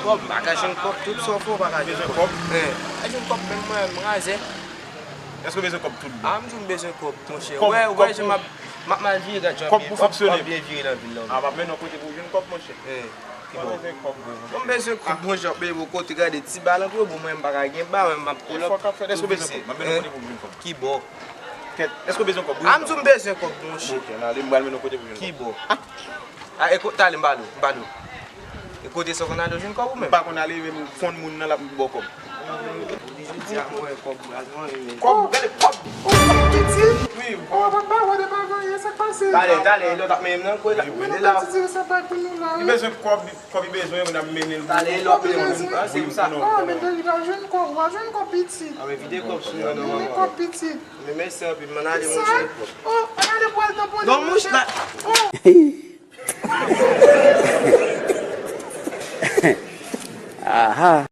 kop, bagaj un kop, tout sa fò bagaj. Bezwen kop? E jen kop men mwen raze. Eske bezwen kop tout bon? Am joun bezwen kop, mon chè. Kop, Ouais, kop, jen m'a vire da jan. Kop pou fonksyonne? Bien vire nan vil nan. A pa men nou kote pou jen kop mon chè. Ki bon. Bezwen kop bon. Mwen bezwen kop, mon chè, pe yon kote gade ti balan pou yon mwen bagaj gen ba, mwen map pull up. Eske bezwen kop? Ma men nou kote pou jen kop. Ki bon. Eske bezwen kop? Am joun bezwen kop, mon chè. Ok, nan li mbal men nou kote pou jen kop. Ki bon. Ekote tali mbalo. Ekote so kon alo jen kop ou men? Bak kon ale men fond moun nan la pou bo kop. Di a mwen kop, Kop, gade kop! Petit? Oui, Oh, papa, wè de bagan yè sa pase? Tale, yon tak men nan kwe la. Mwen nou pati tire sa bag pou nou la. i bezwen kop i bezwen yon nan men el. Tale, yon pe yon. Se yon sa. Oh, men de yon jwen kop petit. A men vide kop sou nan Mwen kop petit. Men men se api man ale Sa? moun se. Oh, an ale boal nan podi. Non mouch la. Oh. Aha.